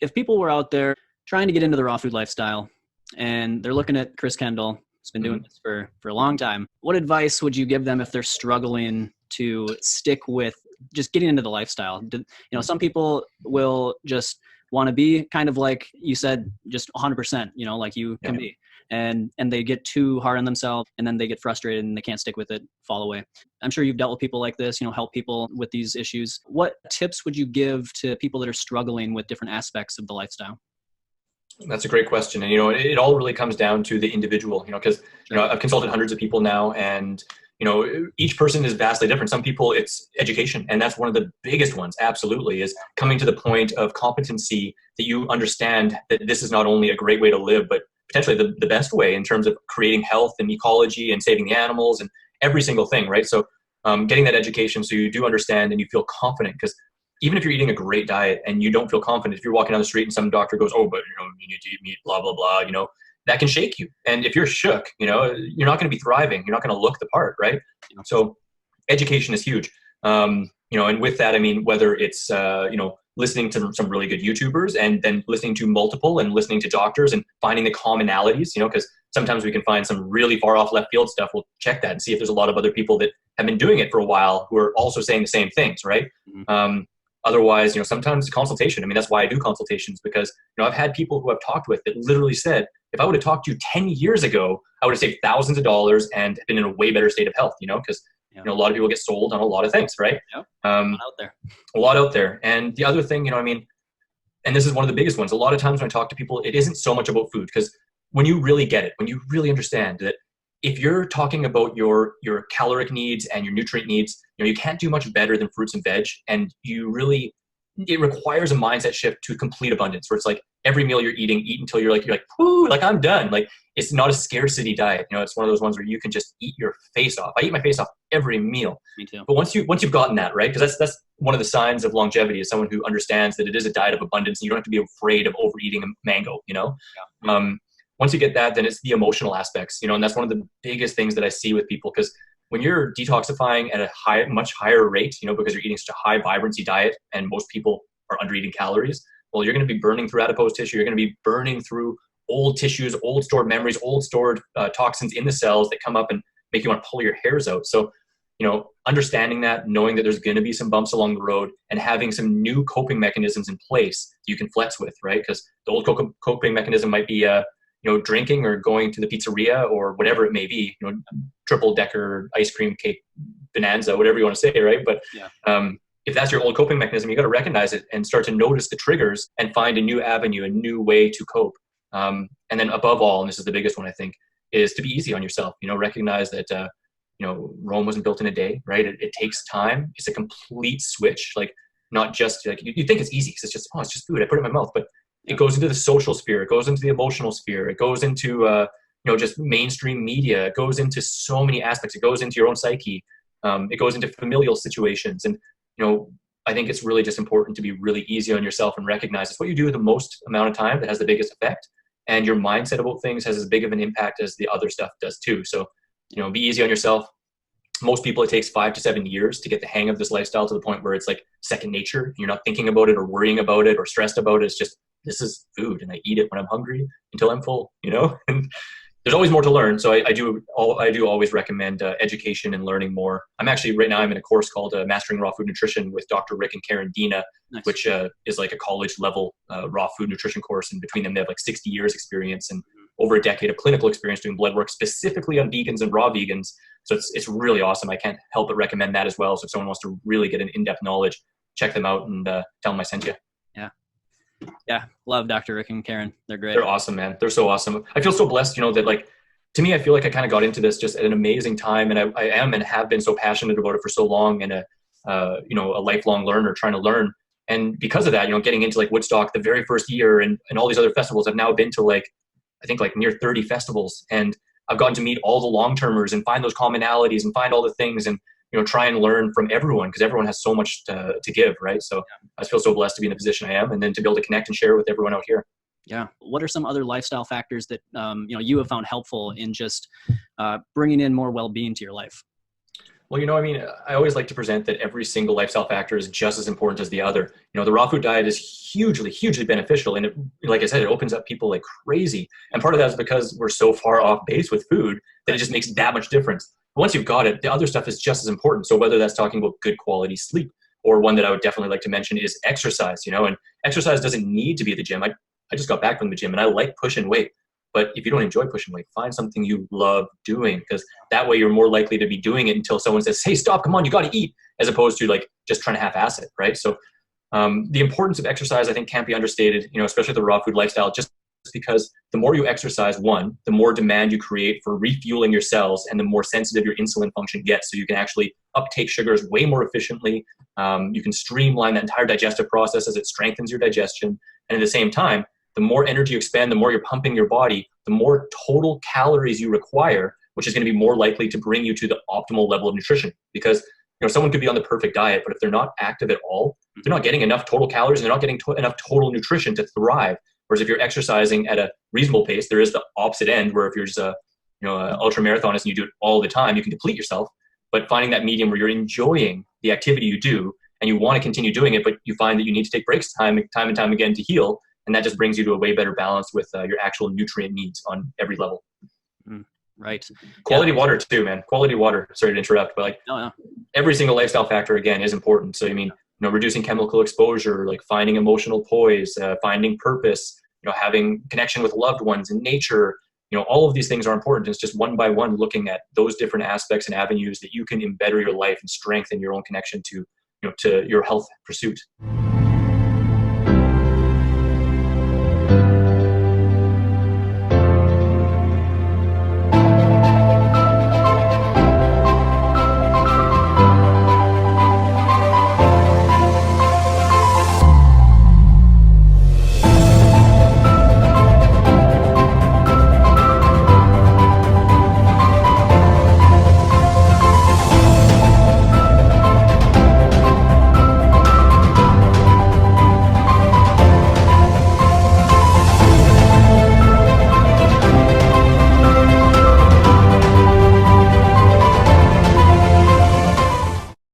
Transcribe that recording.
if people were out there trying to get into the raw food lifestyle and they're looking at Chris Kendall, who's been doing this for a long time, what advice would you give them if they're struggling to stick with just getting into the lifestyle? Some people will just want to be kind of like you said, just 100%, like you can be. And they get too hard on themselves, and then they get frustrated and they can't stick with it, fall away. I'm sure you've dealt with people like this, help people with these issues. What tips would you give to people that are struggling with different aspects of the lifestyle? That's a great question. And, it all really comes down to the individual, because, I've consulted hundreds of people now, and, each person is vastly different. Some people it's education. And that's one of the biggest ones. Absolutely, is coming to the point of competency that you understand that this is not only a great way to live, but potentially the best way in terms of creating health and ecology and saving the animals and every single thing. Right. So, getting that education so you do understand and you feel confident, because even if you're eating a great diet and you don't feel confident, if you're walking down the street and some doctor goes, oh, but you need to eat meat, blah, blah, blah, that can shake you. And if you're shook, you're not going to be thriving. You're not going to look the part, right? So education is huge. And with that, I mean, whether it's, listening to some really good YouTubers and then listening to multiple and listening to doctors and finding the commonalities, because sometimes we can find some really far off left field stuff. We'll check that and see if there's a lot of other people that have been doing it for a while who are also saying the same things, right? Otherwise, sometimes consultation. I mean, that's why I do consultations, because, I've had people who I've talked with that literally said, if I would have talked to you 10 years ago, I would have saved thousands of dollars and been in a way better state of health, because, a lot of people get sold on a lot of things, right? A lot out there. And the other thing, and this is one of the biggest ones, a lot of times when I talk to people, it isn't so much about food, because when you really get it, when you really understand that if you're talking about your caloric needs and your nutrient needs, you can't do much better than fruits and veg. And it requires a mindset shift to complete abundance, where it's like every meal you're eating, eat until you're like, whoo, like I'm done. Like, it's not a scarcity diet. It's one of those ones where you can just eat your face off. I eat my face off every meal. Me too. But once you've gotten that, right? Because that's one of the signs of longevity, is someone who understands that it is a diet of abundance and you don't have to be afraid of overeating a mango, Once you get that, then it's the emotional aspects, and that's one of the biggest things that I see with people, because when you're detoxifying at a much higher rate, because you're eating such a high vibrancy diet and most people are under eating calories, well, you're going to be burning through adipose tissue. You're going to be burning through old tissues, old stored memories, old stored toxins in the cells that come up and make you want to pull your hairs out. So, understanding that, knowing that there's going to be some bumps along the road, and having some new coping mechanisms in place you can flex with, right? Because the old coping mechanism might be, drinking or going to the pizzeria or whatever it may be, triple decker ice cream cake bonanza, whatever you want to say, right? But if that's your old coping mechanism, you got to recognize it and start to notice the triggers and find a new avenue, a new way to cope. And then above all, and this is the biggest one, I think, is to be easy on yourself. Recognize that Rome wasn't built in a day, right? It takes time. It's a complete switch. Like, not just like you think it's easy because it's just food. I put it in my mouth, but it goes into the social sphere. It goes into the emotional sphere. It goes into, just mainstream media. It goes into so many aspects. It goes into your own psyche. It goes into familial situations. And, I think it's really just important to be really easy on yourself and recognize it's what you do the most amount of time that has the biggest effect. And your mindset about things has as big of an impact as the other stuff does too. So, be easy on yourself. Most people, it takes 5 to 7 years to get the hang of this lifestyle to the point where it's like second nature. You're not thinking about it or worrying about it or stressed about it. It's just, this is food and I eat it when I'm hungry until I'm full, and there's always more to learn. So I do always recommend education and learning more. I'm actually right now, I'm in a course called Mastering Raw Food Nutrition with Dr. Rick and Karen Dina, nice. Which is like a college level raw food nutrition course. And between them, they have like 60 years experience and over a decade of clinical experience doing blood work specifically on vegans and raw vegans. So it's really awesome. I can't help but recommend that as well. So if someone wants to really get an in-depth knowledge, check them out and tell them I sent you. Yeah. Love Dr. Rick and Karen. They're great. They're awesome, man. They're so awesome. I feel so blessed, that like, to me, I feel like I kind of got into this just at an amazing time. And I am and have been so passionate about it for so long, and a lifelong learner trying to learn. And because of that, getting into like Woodstock the very first year and all these other festivals, I've now been to I think near 30 festivals. And I've gotten to meet all the long-termers and find those commonalities and find all the things and, try and learn from everyone, because everyone has so much to give, right? So I feel so blessed to be in the position I am, and then to be able to connect and share with everyone out here. Yeah. What are some other lifestyle factors that, you have found helpful in just bringing in more well-being to your life? Well, I mean, I always like to present that every single lifestyle factor is just as important as the other. The raw food diet is hugely, hugely beneficial. And it, like I said, it opens up people like crazy. And part of that is because we're so far off base with food that it just makes that much difference. But once you've got it, the other stuff is just as important. So whether that's talking about good quality sleep, or one that I would definitely like to mention is exercise, and exercise doesn't need to be at the gym. I just got back from the gym and I like pushing weight. But if you don't enjoy pushing weight, find something you love doing, because that way you're more likely to be doing it until someone says, hey, stop, come on, you got to eat, as opposed to like just trying to half-ass it, right? So the importance of exercise, I think, can't be understated, especially the raw food lifestyle, just because the more you exercise, one, the more demand you create for refueling your cells and the more sensitive your insulin function gets. So you can actually uptake sugars way more efficiently. You can streamline that entire digestive process as it strengthens your digestion. And at the same time, the more energy you expend, the more you're pumping your body, the more total calories you require, which is going to be more likely to bring you to the optimal level of nutrition. Because someone could be on the perfect diet, but if they're not active at all, they're not getting enough total calories and they're not getting enough total nutrition to thrive. Whereas if you're exercising at a reasonable pace, there is the opposite end where if you're just a ultra marathonist and you do it all the time, you can deplete yourself. But finding that medium where you're enjoying the activity you do and you want to continue doing it, but you find that you need to take breaks time and time again to heal. And that just brings you to a way better balance with your actual nutrient needs on every level. Right. Quality water too, man. Quality water. Sorry to interrupt, but every single lifestyle factor again is important. So reducing chemical exposure, like finding emotional poise, finding purpose, having connection with loved ones and nature. All of these things are important. It's just one by one looking at those different aspects and avenues that you can better your life and strengthen your own connection to your health pursuit.